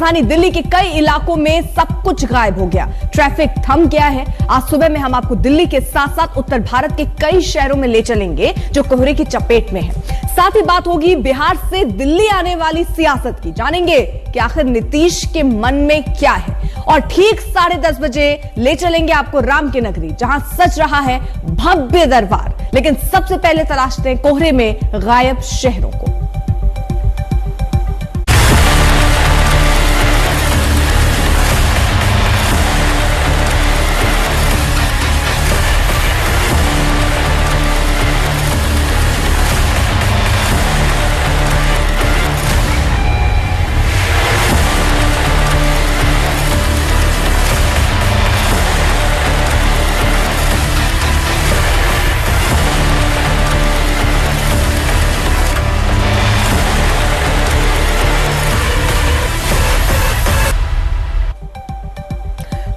राजधानी दिल्ली के कई इलाकों में सब कुछ गायब हो गया, ट्रैफिक थम गया है। आज सुबह में हम आपको दिल्ली के साथ साथ उत्तर भारत के कई शहरों में ले चलेंगे जो कोहरे की चपेट में है। साथ ही बात होगी बिहार से दिल्ली आने वाली सियासत की, जानेंगे कि आखिर नीतीश के मन में क्या है। और ठीक 10:30 बजे ले चलेंगे आपको राम की नगरी, जहां सज रहा है भव्य दरबार। लेकिन सबसे पहले तलाशते हैं कोहरे में गायब शहरों को।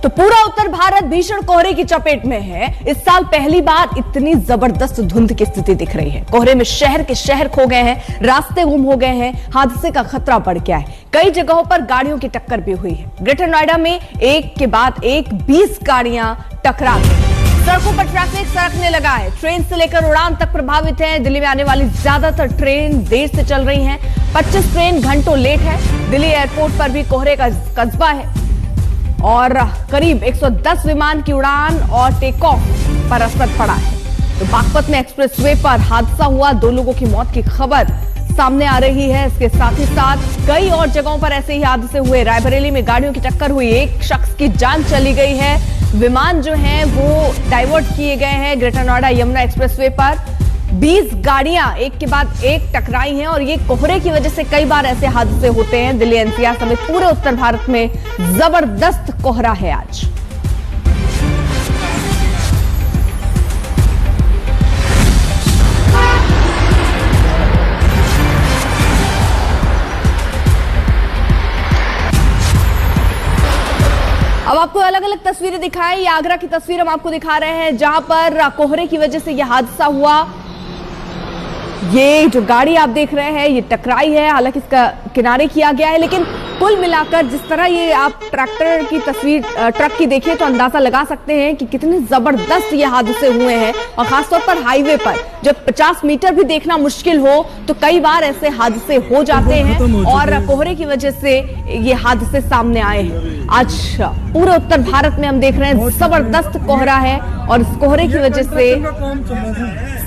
तो पूरा उत्तर भारत भीषण कोहरे की चपेट में है। इस साल पहली बार इतनी जबरदस्त धुंध की स्थिति दिख रही है। कोहरे में शहर के शहर खो गए हैं, रास्ते गुम हो गए हैं, हादसे का खतरा बढ़ गया है। कई जगहों पर गाड़ियों की टक्कर भी हुई है। ग्रेटर नोएडा में एक के बाद एक 20 गाड़ियां टकरा गई। सड़कों पर ट्रैफिक सरकने लगा है। ट्रेन से लेकर उड़ान तक प्रभावित है। दिल्ली में आने वाली ज्यादातर ट्रेन देर से चल रही हैं। 25 ट्रेन घंटों लेट है। दिल्ली एयरपोर्ट पर भी कोहरे का कस्बा है और करीब 110 विमान की उड़ान और टेक ऑफ पर असर पड़ा है। तो बागपत में एक्सप्रेसवे पर हादसा हुआ, 2 लोगों की मौत की खबर सामने आ रही है। इसके साथ ही साथ कई और जगहों पर ऐसे ही हादसे हुए। रायबरेली में गाड़ियों की टक्कर हुई, एक शख्स की जान चली गई है। विमान जो हैं वो डाइवर्ट किए गए हैं। ग्रेटर नोएडा यमुना एक्सप्रेसवे पर 20 गाड़ियां एक के बाद एक टकराई हैं और ये कोहरे की वजह से कई बार ऐसे हादसे होते हैं। दिल्ली एनसीआर समेत पूरे उत्तर भारत में जबरदस्त कोहरा है आज। अब आपको अलग अलग तस्वीरें दिखाएं। ये आगरा की तस्वीर हम आपको दिखा रहे हैं जहां पर कोहरे की वजह से यह हादसा हुआ। ये जो गाड़ी आप देख रहे हैं ये टकराई है, हालांकि इसका किनारे किया गया है, लेकिन कुल मिलाकर जिस तरह ये आप ट्रैक्टर की तस्वीर ट्रक की देखिए तो अंदाजा लगा सकते हैं कि कितने जबरदस्त ये हादसे हुए हैं। और खासतौर पर हाईवे पर जब 50 मीटर भी देखना मुश्किल हो तो कई बार ऐसे हादसे हो जाते हैं और कोहरे की वजह से ये हादसे सामने आए हैं। आज पूरे उत्तर भारत में हम देख रहे हैं जबरदस्त कोहरा है और इस कोहरे की वजह से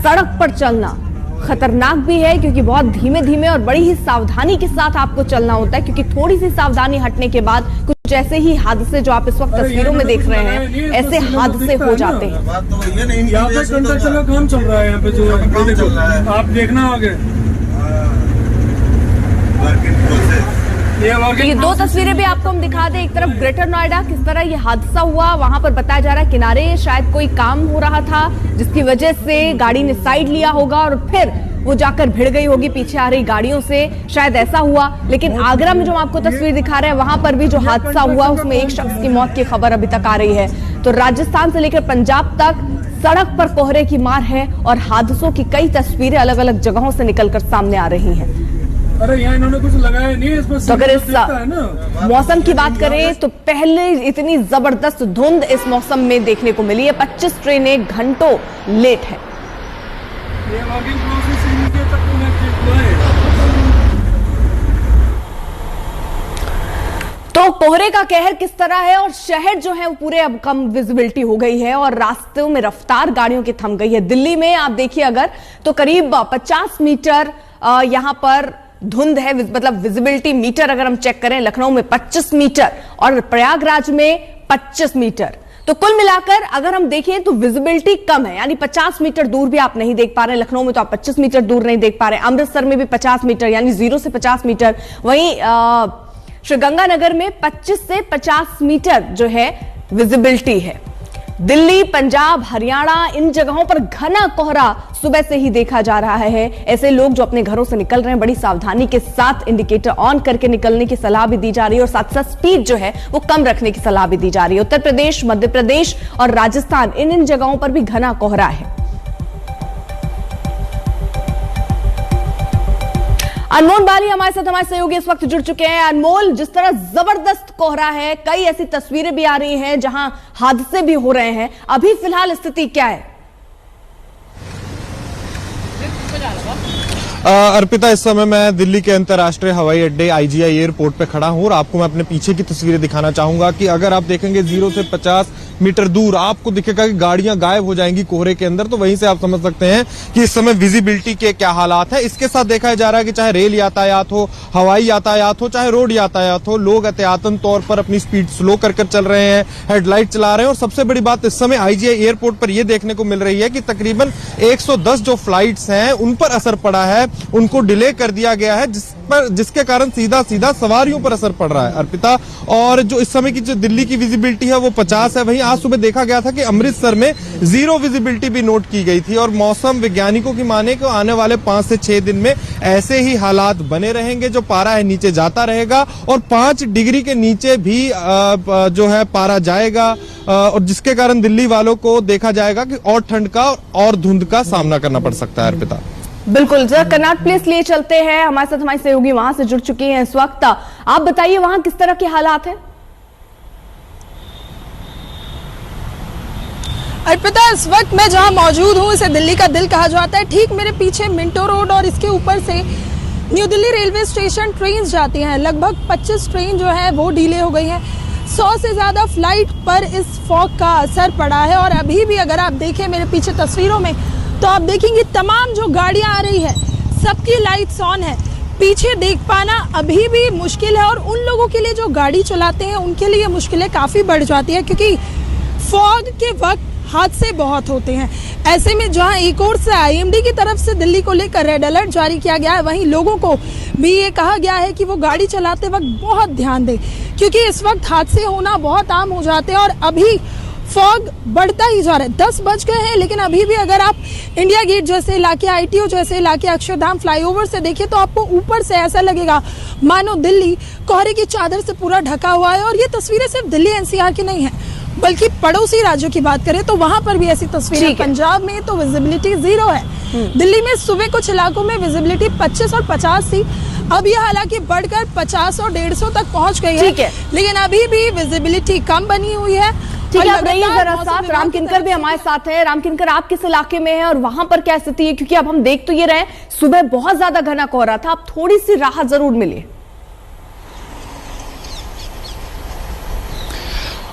सड़क पर चलना खतरनाक भी है, क्योंकि बहुत धीमे धीमे और बड़ी ही सावधानी के साथ आपको चलना होता है, क्योंकि थोड़ी सी सावधानी हटने के बाद कुछ ऐसे ही हादसे जो आप इस वक्त तस्वीरों में देख रहे हैं ऐसे हादसे हो जाते हैं। यहाँ पे कंस्ट्रक्शन का काम चल रहा है, यहाँ पे जो आप देखना आगे ये 2 तस्वीरें भी आपको हम दिखा दें। एक तरफ ग्रेटर नोएडा, किस तरह ये हादसा हुआ, वहां पर बताया जा रहा है किनारे शायद कोई काम हो रहा था जिसकी वजह से गाड़ी ने साइड लिया होगा और फिर वो जाकर भिड़ गई होगी पीछे आ रही गाड़ियों से, शायद ऐसा हुआ। लेकिन आगरा में जो आपको तस्वीर दिखा रहे हैं वहां पर भी जो हादसा हुआ उसमें एक शख्स की मौत की खबर अभी तक आ रही है। तो राजस्थान से लेकर पंजाब तक सड़क पर कोहरे की मार है और हादसों की कई तस्वीरें अलग अलग जगहों से निकलकर सामने आ रही हैं। अरे यहाँ इन्होंने कुछ लगाया नहीं है इसमें। तो अगर इस मौसम की बात करें तो पहले इतनी जबरदस्त धुंध इस मौसम में देखने को मिली है। 25 ट्रेनें घंटों लेट है। तो कोहरे का कहर किस तरह है और शहर जो है वो पूरे अब कम विजिबिलिटी हो गई है और रास्तों में रफ्तार गाड़ियों की थम गई है। दिल्ली में आप देखिए अगर तो करीब 50 मीटर यहां पर धुंध है, मतलब विजिबिलिटी मीटर अगर हम चेक करें लखनऊ में 25 मीटर और प्रयागराज में 25 मीटर। तो कुल मिलाकर अगर हम देखें तो विजिबिलिटी कम है, यानी 50 मीटर दूर भी आप नहीं देख पा रहे हैं। लखनऊ में तो आप 25 मीटर दूर नहीं देख पा रहे हैं। अमृतसर में भी 50 मीटर यानी 0 से 50 मीटर। वहीं श्रीगंगानगर में 25 से 50 मीटर जो है विजिबिलिटी है। दिल्ली, पंजाब, हरियाणा इन जगहों पर घना कोहरा सुबह से ही देखा जा रहा है। ऐसे लोग जो अपने घरों से निकल रहे हैं बड़ी सावधानी के साथ इंडिकेटर ऑन करके निकलने की सलाह भी दी जा रही है और साथ साथ स्पीड जो है वो कम रखने की सलाह भी दी जा रही है। उत्तर प्रदेश, मध्य प्रदेश और राजस्थान इन जगहों पर भी घना कोहरा है। अनमोल बाली हमारे साथ हमारे सहयोगी इस वक्त जुड़ चुके हैं। अनमोल, जिस तरह जबरदस्त कोहरा है, कई ऐसी तस्वीरें भी आ रही हैं जहां हादसे भी हो रहे हैं, अभी फिलहाल स्थिति क्या है? अर्पिता, इस समय मैं दिल्ली के अंतर्राष्ट्रीय हवाई अड्डे IGI एयरपोर्ट पे खड़ा हूं और आपको मैं अपने पीछे की तस्वीरें दिखाना चाहूंगा कि अगर आप देखेंगे 0 से 50 मीटर दूर आपको दिखेगा कि गाड़ियां गायब हो जाएंगी कोहरे के अंदर। तो वहीं से आप समझ सकते हैं कि इस समय विजिबिलिटी के क्या हालात है। इसके साथ देखा जा रहा है कि चाहे रेल यातायात हो, हवाई यातायात हो, चाहे रोड यातायात हो, लोग एहतियातन तौर पर अपनी स्पीड स्लो कर चल रहे हैं, हेडलाइट चला रहे हैं। और सबसे बड़ी बात इस समय IGI एयरपोर्ट पर यह देखने को मिल रही है कि तकरीबन 110 जो फ्लाइट्स हैं उन पर असर पड़ा है, उनको डिले कर दिया गया है, जिसके कारण सीधा सीधा सवारियों पर असर पड़ रहा है अर्पिता। और जो इस समय की जो दिल्ली की विजिबिलिटी है वो 50 है। वहीं आज सुबह देखा गया था कि अमृतसर में 0 विजिबिलिटी भी नोट की गई थी। और मौसम वैज्ञानिकों की माने कि आने वाले 5 से 6 दिन में ऐसे ही हालात बने रहेंगे, जो पारा है नीचे जाता रहेगा और 5 डिग्री के नीचे भी जो है पारा जाएगा, और जिसके कारण दिल्ली वालों को देखा जाएगा कि और ठंड का और धुंध का सामना करना पड़ सकता है अर्पिता। बिल्कुल, जरा कनॉट प्लेस लिए चलते हैं, हमारे साथ हमारी सहयोगी वहां से जुड़ चुकी हैं इस वक्त। आप बताइए वहां किस तरह के हालात हैं? अर्पिता, इस वक्त मैं जहां मौजूद हूं इसे दिल्ली का दिल कहा जाता है। ठीक मेरे पीछे मिंटो रोड और इसके ऊपर से new Delhi railway station train जाती हैं। लगभग 25 ट्रेन जो है वो डिले हो गई हैं। 100 से ज्यादा फ्लाइट पर इस फॉग का असर पड़ा है। और अभी भी अगर आप देखें मेरे पीछे तस्वीरों में तो आप देखेंगे तमाम जो गाड़ियां आ रही है सबकी लाइट्स ऑन है। पीछे देख पाना अभी भी मुश्किल है और उन लोगों के लिए जो गाड़ी चलाते हैं उनके लिए मुश्किलें काफी बढ़ जाती है, क्योंकि फॉग के वक्त हादसे बहुत होते हैं। ऐसे में जहां एक ओर से IMD की तरफ से दिल्ली को लेकर रेड अलर्ट जारी किया गया है, वहीं लोगों को भी ये कहा गया है कि वो गाड़ी चलाते वक्त बहुत ध्यान दें, क्योंकि इस वक्त हादसे होना बहुत आम हो जाते हैं। और अभी फॉग बढ़ता ही जा रहा है। 10 बज गए हैं, लेकिन अभी भी अगर आप इंडिया गेट जैसे इलाके, ITO जैसे इलाके, अक्षरधाम फ्लाईओवर से देखिए तो आपको ऊपर से ऐसा लगेगा मानो दिल्ली कोहरे की चादर से पूरा ढका हुआ है। और ये तस्वीरें सिर्फ दिल्ली NCR की नहीं है, बल्कि पड़ोसी राज्यों की बात करें तो वहां पर भी ऐसी तस्वीरें। पंजाब में तो विजिबिलिटी 0 है। दिल्ली में सुबह कुछ इलाकों में विजिबिलिटी 25 और 50 थी। अब यह हालांकि बढ़कर 50 और 150 तक पहुंच गई है, लेकिन अभी भी विजिबिलिटी कम बनी हुई है। ठीक है, आप रहिए जरा साथ। राम किनकर भी हमारे साथ है। राम किनकर, आप किस इलाके में हैं और वहां पर क्या स्थिति है? क्योंकि अब हम देख तो ये रहे, सुबह बहुत ज्यादा घना कोहरा था, अब थोड़ी सी राहत जरूर मिली।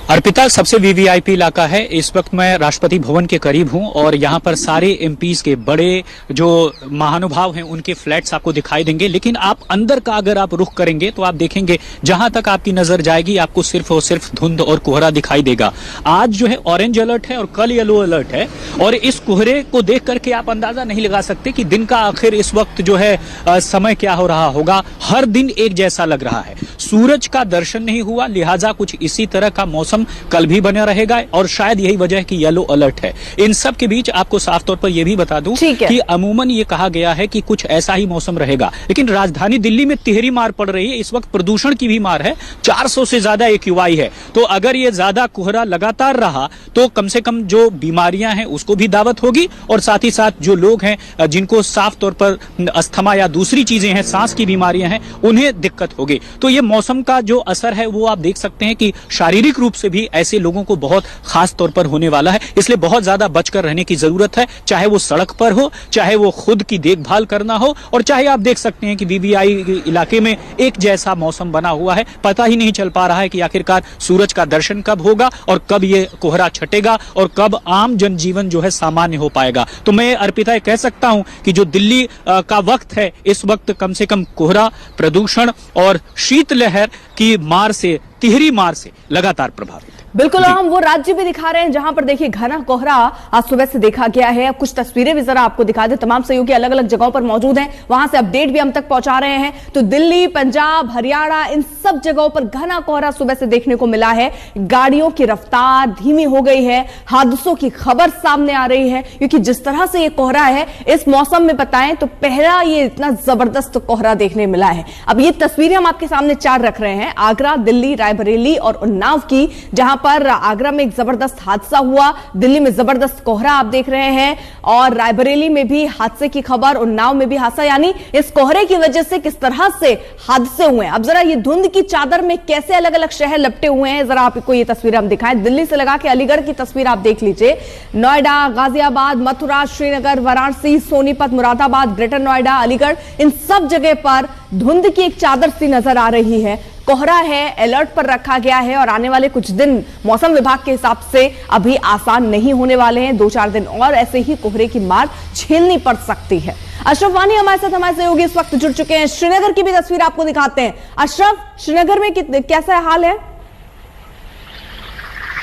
अर्पिता, सबसे VVIP इलाका है। इस वक्त मैं राष्ट्रपति भवन के करीब हूं और यहां पर सारे MPs के बड़े जो महानुभाव हैं उनके फ्लैट्स आपको दिखाई देंगे। लेकिन आप अंदर का अगर आप रुख करेंगे तो आप देखेंगे जहां तक आपकी नजर जाएगी आपको सिर्फ और सिर्फ धुंध और कोहरा दिखाई देगा। आज जो है ऑरेंज अलर्ट है और कल येलो अलर्ट है, और इस कोहरे को देख करके आप अंदाजा नहीं लगा सकते कि दिन का आखिर इस वक्त जो है समय क्या हो रहा होगा। हर दिन एक जैसा लग रहा है। सूरज का दर्शन नहीं हुआ, लिहाजा कुछ इसी तरह का मौसम कल भी बना रहेगा और शायद यही वजह है कि येलो अलर्ट है। इन सब के बीच आपको साफ तौर पर यह भी बता दूं कि अमूमन ये कहा गया है कि कुछ ऐसा ही मौसम रहेगा, लेकिन राजधानी दिल्ली में तिहरी मार पड़ रही है। इस वक्त प्रदूषण की भी मार है, 400 से ज्यादा AQI है। तो अगर ये ज्यादा कोहरा लगातार रहा तो कम से कम जो बीमारियां हैं उसको भी दावत होगी, और साथ ही साथ जो लोग हैं जिनको साफ तौर पर अस्थमा या दूसरी चीजें हैं, सांस की बीमारियां हैं, उन्हें दिक्कत होगी। तो ये मौसम का जो असर है वो आप देख सकते हैं कि शारीरिक रूप से भी ऐसे लोगों को बहुत खास तौर पर होने वाला है। इसलिए बहुत ज्यादा बचकर रहने की जरूरत है, चाहे वो सड़क पर हो, चाहे वो खुद की देखभाल करना हो, और चाहे आप देख सकते हैं कि VVI इलाके में एक जैसा मौसम बना हुआ है। पता ही नहीं चल पा रहा है कि आखिरकार सूरज का दर्शन कब होगा और कब ये कोहरा छटेगा और कब आम जनजीवन जो है सामान्य हो पाएगा। तो मैं अर्पिता कह सकता हूं कि जो दिल्ली का वक्त है, इस वक्त कम से कम कोहरा, प्रदूषण और शीतलहर की मार से, तिहरी मार से लगातार प्रभावित है। बिल्कुल, हम वो राज्य भी दिखा रहे हैं जहां पर देखिए घना कोहरा आज सुबह से देखा गया है। कुछ तस्वीरें भी जरा आपको दिखा दें। तमाम सहयोगी अलग अलग जगहों पर मौजूद हैं, वहां से अपडेट भी हम तक पहुंचा रहे हैं। तो दिल्ली, पंजाब, हरियाणा, इन सब जगहों पर घना कोहरा सुबह से देखने को मिला है। गाड़ियों की रफ्तार धीमी हो गई है, हादसों की खबर सामने आ रही है, क्योंकि जिस तरह से ये कोहरा है इस मौसम में बताएं तो पहला ये इतना जबरदस्त कोहरा देखने मिला है। अब ये तस्वीरें हम आपके सामने 4 रख रहे हैं, आगरा, दिल्ली, रायबरेली और उन्नाव की, जहां पर आगरा में एक जबरदस्त हादसा हुआ, दिल्ली में जबरदस्त कोहरा आप देख रहे हैं, और रायबरेली में भी हादसे की खबर, उन्नाव में भी हादसा। यानी इस कोहरे की वजह से किस तरह से हादसे हुए हैं। अब जरा ये धुंध की चादर में कैसे अलग अलग शहर लपटे हुए हैं, जरा आपको ये तस्वीर हम दिखाएं। दिल्ली से लगा के अलीगढ़ की तस्वीर आप देख लीजिए। नोएडा, गाजियाबाद, मथुरा, श्रीनगर, वाराणसी, सोनीपत, मुरादाबाद, ग्रेटर नोएडा, अलीगढ़, इन सब जगह पर धुंध की एक चादर सी नजर आ रही है। कोहरा है, अलर्ट पर रखा गया है और आने वाले कुछ दिन मौसम विभाग के हिसाब से अभी आसान नहीं होने वाले हैं। 2-4 दिन और ऐसे ही कोहरे की मार झेलनी पड़ सकती है। अशरफ वानी हमारे साथ, हमारे सहयोगी इस वक्त जुड़ चुके हैं। श्रीनगर की भी तस्वीर आपको दिखाते हैं। अशरफ, श्रीनगर में कैसा हाल है?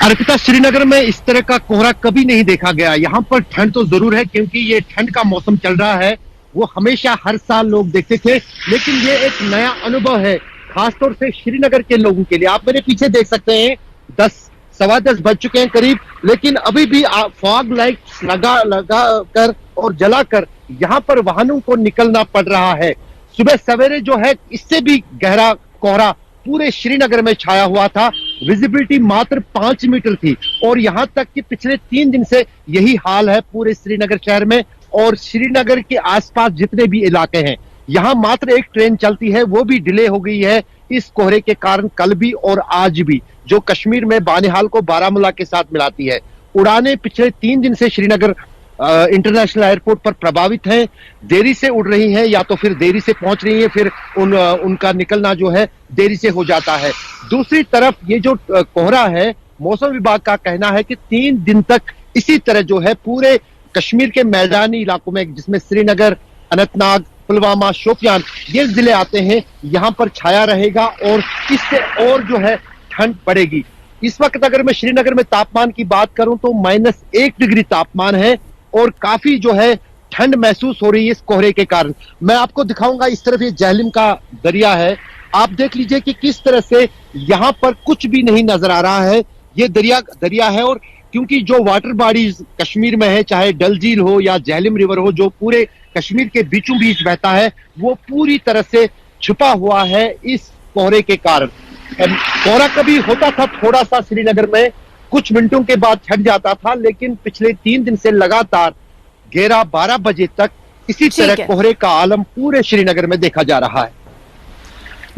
अर्पिता, श्रीनगर में इस तरह का कोहरा कभी नहीं देखा गया। यहाँ पर ठंड तो जरूर है क्योंकि ये ठंड का मौसम चल रहा है। वो हमेशा हर साल लोग देखते थे, लेकिन ये एक नया अनुभव है खासतौर से श्रीनगर के लोगों के लिए। आप मेरे पीछे देख सकते हैं 10-10:15 बज चुके हैं करीब, लेकिन अभी भी फॉग लाइट्स लगा कर और जलाकर यहाँ पर वाहनों को निकलना पड़ रहा है। सुबह सवेरे जो है इससे भी गहरा कोहरा पूरे श्रीनगर में छाया हुआ था। विजिबिलिटी मात्र 5 मीटर थी और यहाँ तक कि पिछले 3 दिन से यही हाल है पूरे श्रीनगर शहर में और श्रीनगर के आसपास जितने भी इलाके हैं। यहाँ मात्र एक ट्रेन चलती है, वो भी डिले हो गई है इस कोहरे के कारण, कल भी और आज भी, जो कश्मीर में बानिहाल को बारामूला के साथ मिलाती है। उड़ानें पिछले 3 दिन से श्रीनगर इंटरनेशनल एयरपोर्ट पर प्रभावित हैं, देरी से उड़ रही हैं या तो फिर देरी से पहुंच रही हैं, फिर उनका निकलना जो है देरी से हो जाता है। दूसरी तरफ ये जो कोहरा है, मौसम विभाग का कहना है कि 3 दिन तक इसी तरह जो है पूरे कश्मीर के मैदानी इलाकों में, जिसमें श्रीनगर, अनंतनाग, पुलवामा, शोपियान ये जिले आते हैं, यहाँ पर छाया रहेगा और इससे और जो है ठंड बढ़ेगी। इस वक्त अगर मैं श्रीनगर में तापमान की बात करूं तो -1 डिग्री तापमान है और काफी जो है ठंड महसूस हो रही है इस कोहरे के कारण। मैं आपको दिखाऊंगा, इस तरफ ये जहलिम का दरिया है, आप देख लीजिए कि किस तरह से यहाँ पर कुछ भी नहीं नजर आ रहा है। ये दरिया है और क्योंकि जो वाटर बॉडीज कश्मीर में है, चाहे डल झील हो या जहलिम रिवर हो, जो पूरे कश्मीर के बीचों बीच बहता है, वो पूरी तरह से छुपा हुआ है इस कोहरे के कारण। कोहरा कभी होता था थोड़ा सा श्रीनगर में, कुछ मिनटों के बाद छट जाता था, लेकिन पिछले 3 दिन से लगातार 11-12 बजे तक इसी तरह कोहरे का आलम पूरे श्रीनगर में देखा जा रहा है।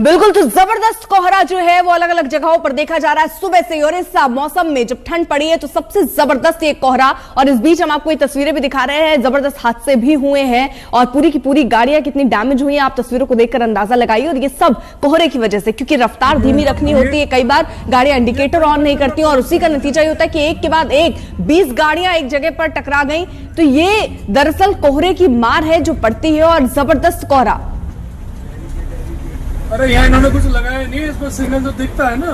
बिल्कुल, तो जबरदस्त कोहरा जो है वो अलग अलग जगहों पर देखा जा रहा है सुबह से, और इस मौसम में जब ठंड पड़ी है तो सबसे जबरदस्त ये कोहरा। और इस बीच हम आपको ये तस्वीरें भी दिखा रहे हैं, जबरदस्त हादसे भी हुए हैं और पूरी की पूरी गाड़ियां कितनी डैमेज हुई हैं आप तस्वीरों को देखकर अंदाजा लगाइए। और ये सब कोहरे की वजह से, क्योंकि रफ्तार धीमी रखनी होती है, कई बार गाड़ियां इंडिकेटर ऑन नहीं करती और उसी का नतीजा ये होता है कि एक के बाद एक 20 गाड़ियां एक जगह पर टकरा गई। तो ये दरअसल कोहरे की मार है जो पड़ती है और जबरदस्त कोहरा। अरे यहाँ इन्होंने कुछ लगाया नहीं है, इस पर सिग्नल तो दिखता है ना।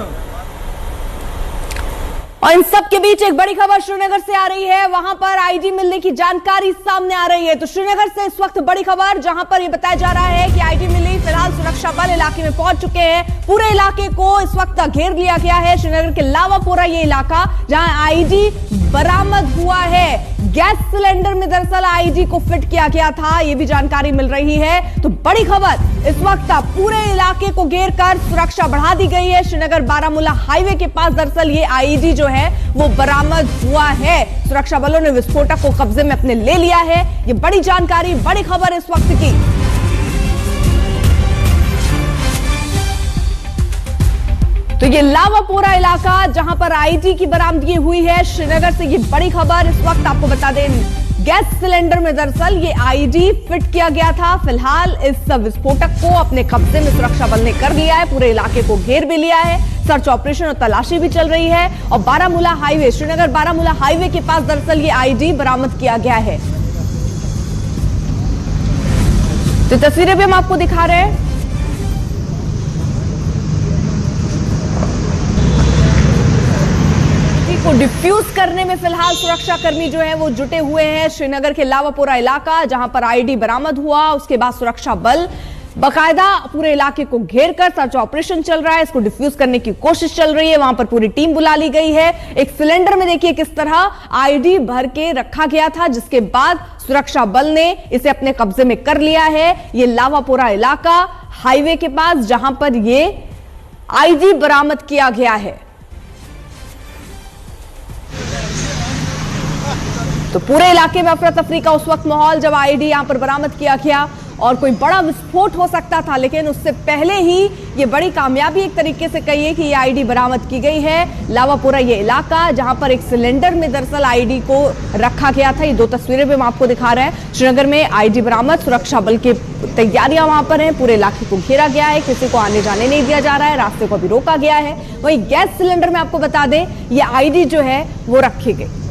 और इन सब के बीच एक बड़ी खबर श्रीनगर से आ रही है, वहां पर आईडी मिलने की जानकारी सामने आ रही है। तो श्रीनगर से इस वक्त बड़ी खबर, जहां पर यह बताया जा रहा है कि आईडी मिली, फिलहाल सुरक्षा बल इलाके में पहुंच चुके हैं। पूरे इलाके को इस वक्त घेर लिया गया है। श्रीनगर के लावापोरा ये इलाका जहां आईडी बरामद हुआ है। गैस सिलेंडर में दरअसल आईडी को फिट किया गया था, यह भी जानकारी मिल रही है। तो बड़ी खबर, इस वक्त पूरे इलाके को घेर कर सुरक्षा बढ़ा दी गई है। श्रीनगर बारामूला हाईवे के पास दरअसल ये आईडी जो है वो बरामद हुआ है। सुरक्षा बलों ने विस्फोटक को कब्जे में अपने ले लिया है। ये बड़ी जानकारी, बड़ी खबर इस वक्त की। तो ये लावापोरा इलाका जहां पर आईडी की बरामदगी हुई है, श्रीनगर से ये बड़ी खबर। इस वक्त आपको बता दें, गैस सिलेंडर में दरअसल ये आईडी फिट किया गया था। फिलहाल इस विस्फोटक को अपने कब्जे में सुरक्षा बल ने कर लिया है, पूरे इलाके को घेर भी लिया है। सर्च ऑपरेशन और तलाशी भी चल रही है और बारामूला हाईवे, श्रीनगर बारामूला हाईवे के पास दरअसल ये आईडी बरामद किया गया है। तो तस्वीरें भी हम आपको दिखा रहे हैं। को डिफ्यूज करने में फिलहाल सुरक्षा कर्मी जो है वो जुटे हुए हैं। श्रीनगर के लावापोरा इलाका जहां पर आईडी बरामद हुआ, उसके बाद सुरक्षा बल बाकायदा पूरे इलाके को घेर कर सर्च ऑपरेशन चल रहा है, इसको डिफ्यूज करने की कोशिश चल रही है। वहां पर पूरी टीम बुला ली गई है। एक सिलेंडर में देखिए किस तरह आईडी भर के रखा गया था, जिसके बाद सुरक्षा बल ने इसे अपने कब्जे में कर लिया है। ये लावापोरा इलाका हाईवे के पास जहां पर ये आईडी बरामद किया गया है। तो पूरे इलाके में अफरा तफरी का उस वक्त माहौल जब आईडी यहां पर बरामद किया गया और कोई बड़ा विस्फोट हो सकता था, लेकिन उससे पहले ही ये बड़ी कामयाबी एक तरीके से कहिए कि ये आईडी बरामद की गई है। लावापुरा ये इलाका जहां पर एक सिलेंडर में दरअसल आईडी को रखा गया था। ये दो तस्वीरें भी हम आपको दिखा रहे हैं। श्रीनगर में आईडी बरामद, सुरक्षा बल की तैयारियां वहां पर हैं, पूरे इलाके को घेरा गया है, किसी को आने जाने नहीं दिया जा रहा है, रास्ते को भी रोका गया है। वहीं गैस सिलेंडर में आपको बता दें ये आईडी जो है वो रखी गई।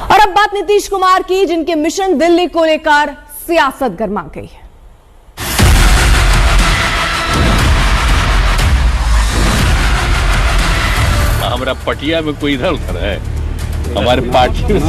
और अब बात नीतीश कुमार की, जिनके मिशन दिल्ली को लेकर सियासत गर्मा गई है। हमारा पटिया में कोई इधर उधर है, हमारे पार्टी में